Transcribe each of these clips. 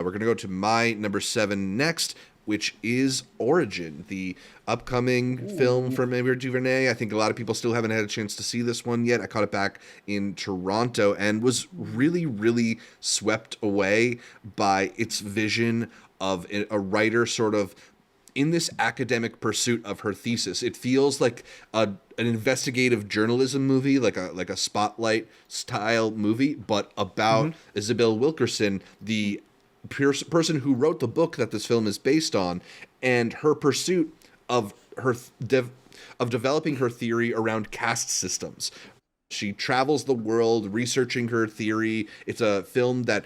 we're going to go to my number 7 next, which is Origin, the upcoming film from Ava DuVernay. I think a lot of people still haven't had a chance to see this one yet. I caught it back in Toronto and was really, really swept away by its vision of a writer sort of in this academic pursuit of her thesis. It feels like an investigative journalism movie, like a Spotlight style movie, but about Isabel Wilkerson, the person who wrote the book that this film is based on, and her pursuit of developing her theory around caste systems. She travels the world researching her theory. It's a film that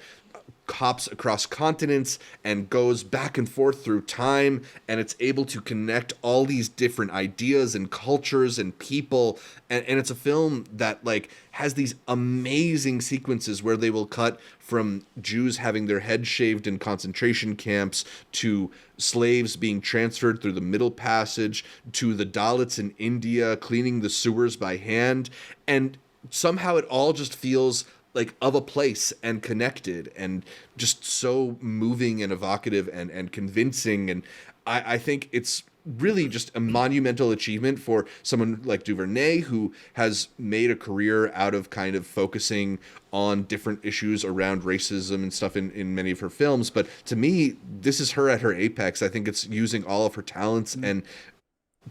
hops across continents and goes back and forth through time, and it's able to connect all these different ideas and cultures and people, and it's a film that like has these amazing sequences where they will cut from Jews having their heads shaved in concentration camps to slaves being transferred through the Middle Passage to the Dalits in India cleaning the sewers by hand, and somehow it all just feels like of a place and connected and just so moving and evocative and convincing. And I think it's really just a monumental achievement for someone like DuVernay, who has made a career out of kind of focusing on different issues around racism and stuff in many of her films. But to me, this is her at her apex. I think it's using all of her talents and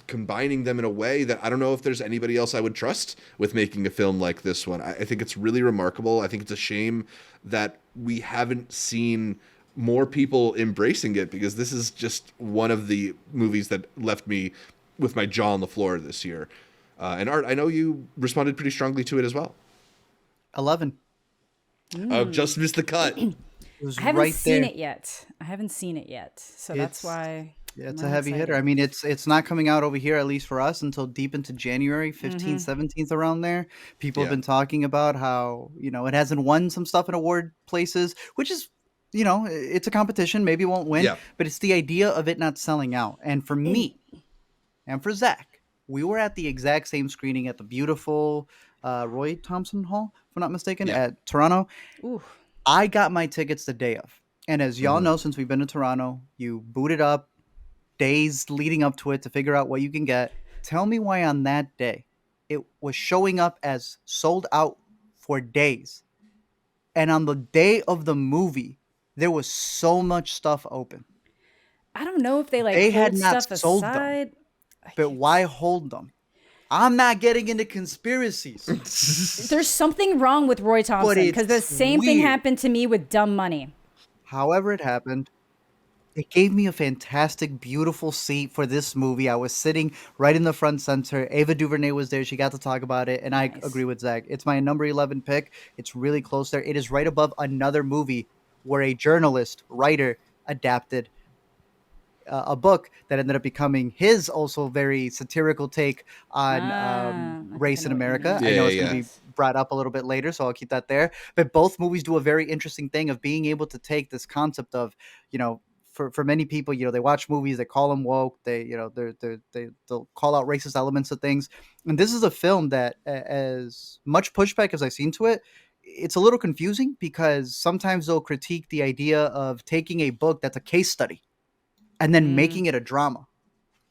combining them in a way that I don't know if there's anybody else I would trust with making a film like this one. I think it's really remarkable. I think it's a shame that we haven't seen more people embracing it, because this is just one of the movies that left me with my jaw on the floor this year. And Art, I know you responded pretty strongly to it as well. 11. Oh, just missed the cut. I haven't seen it yet. So that's why. Yeah, it's a heavy hitter. I mean, it's not coming out over here, at least for us, until deep into January, 15th, 17th, around there. People have been talking about how, it hasn't won some stuff in award places, which is, it's a competition. Maybe it won't win, but it's the idea of it not selling out. And for me and for Zach, we were at the exact same screening at the beautiful Roy Thompson Hall, if I'm not mistaken, at Toronto. Ooh. I got my tickets the day of. And as y'all know, since we've been to Toronto, you boot it up days leading up to it to figure out what you can get. Tell me why on that day it was showing up as sold out for days. And on the day of the movie, there was so much stuff open. I don't know if they had not stuff sold aside. them. But why hold them? I'm not getting into conspiracies. There's something wrong with Roy Thompson, because the same thing happened to me with Dumb Money. However it happened, it gave me a fantastic, beautiful seat for this movie. I was sitting right in the front center. Ava DuVernay was there. She got to talk about it, and I agree with Zach. It's my number 11 pick. It's really close there. It is right above another movie where a journalist, writer, adapted a book that ended up becoming his also very satirical take on race in America. I know it's going to be brought up a little bit later, so I'll keep that there. But both movies do a very interesting thing of being able to take this concept of, for many people, they watch movies, they call them woke, they'll call out racist elements of things. And this is a film that, as much pushback as I've seen to it, it's a little confusing, because sometimes they'll critique the idea of taking a book that's a case study and then making it a drama.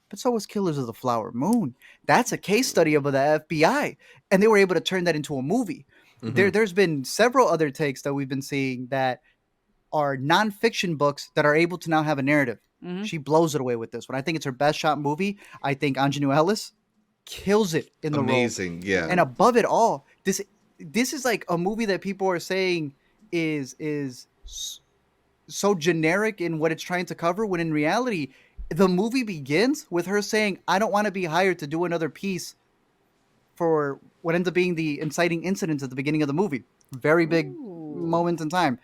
But so was Killers of the Flower Moon. That's a case study of the FBI, and they were able to turn that into a movie. There's been several other takes that we've been seeing that are nonfiction books that are able to now have a narrative. She blows it away with this one. I think it's her best shot movie. I think Anjanou Ellis kills it in the role. Amazing, yeah. And above it all, this is like a movie that people are saying is so generic in what it's trying to cover, when in reality, the movie begins with her saying, I don't want to be hired to do another piece for what ends up being the inciting incidents at the beginning of the movie. Very big moment in time.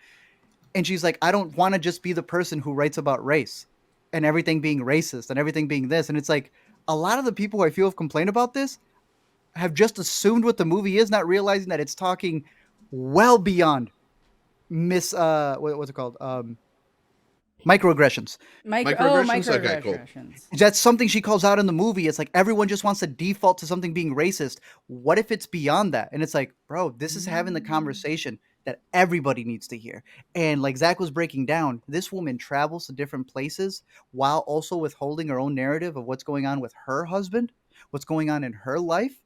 And she's like, I don't want to just be the person who writes about race and everything being racist and everything being this. And it's like, a lot of the people who I feel have complained about this have just assumed what the movie is, not realizing that it's talking well beyond what's it called? Microaggressions. Microaggressions? Okay, cool. That's something she calls out in the movie. It's like everyone just wants to default to something being racist. What if it's beyond that? And it's like, bro, this is having the conversation. that everybody needs to hear. And like Zach was breaking down, this woman travels to different places while also withholding her own narrative of what's going on with her husband, what's going on in her life,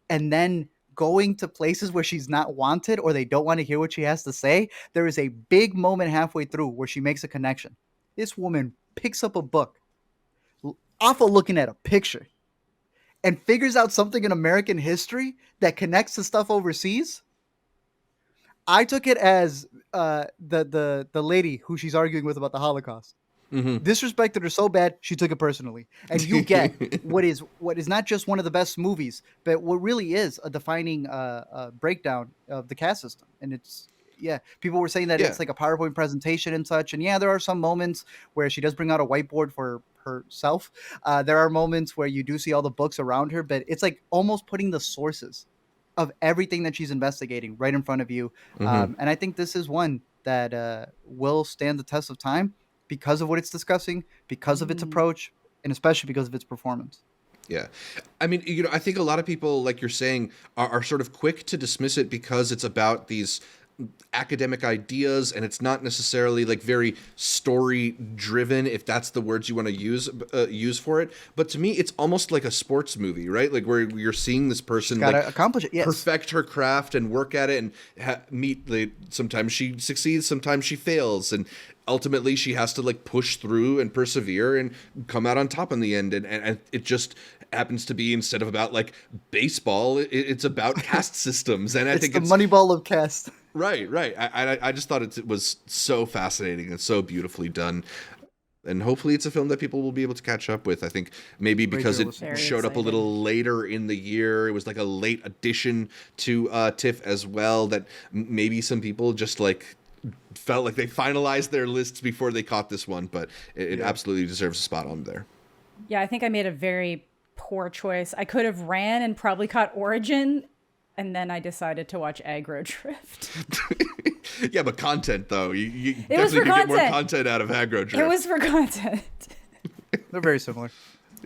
and then going to places where she's not wanted or they don't want to hear what she has to say. There is a big moment halfway through where she makes a connection. This woman picks up a book off of looking at a picture and figures out something in American history that connects to stuff overseas. I took it as the lady who she's arguing with about the Holocaust disrespected her so bad she took it personally. And you get what is not just one of the best movies, but what really is a defining breakdown of the caste system. And it's people were saying that it's like a PowerPoint presentation and such. And there are some moments where she does bring out a whiteboard for herself. There are moments where you do see all the books around her, but it's like almost putting the sources of everything that she's investigating right in front of you. And I think this is one that will stand the test of time because of what it's discussing, because of its approach, and especially because of its performance. Yeah. I mean, I think a lot of people, like you're saying, are sort of quick to dismiss it because it's about these academic ideas and it's not necessarily like very story driven, if that's the words you want to use for it. But to me, it's almost like a sports movie, right? Like where you're seeing this person like accomplish it, perfect her craft and work at it and sometimes she succeeds, sometimes she fails, and ultimately she has to like push through and persevere and come out on top in the end. And it just happens to be, instead of about like baseball, it's about caste systems. And I think it's the Moneyball of caste. Right. I just thought it was so fascinating and so beautifully done. And hopefully it's a film that people will be able to catch up with. I think maybe because it showed up a little later in the year, it was like a late addition to TIFF as well, that maybe some people just like felt like they finalized their lists before they caught this one, but it absolutely deserves a spot on there. Yeah, I think I made a very poor choice. I could have ran and probably caught Origin, and then I decided to watch Aggro Drift. Yeah, but content though. You definitely can get more content out of Aggro Drift. It was for content. They're very similar.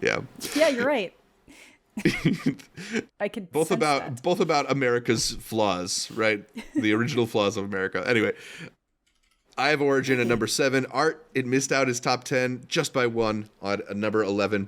Yeah. Yeah, you're right. I could both about America's flaws, right? The original flaws of America. Anyway, I have Origin at number 7. Art, it missed out his top 10 just by one, on number 11.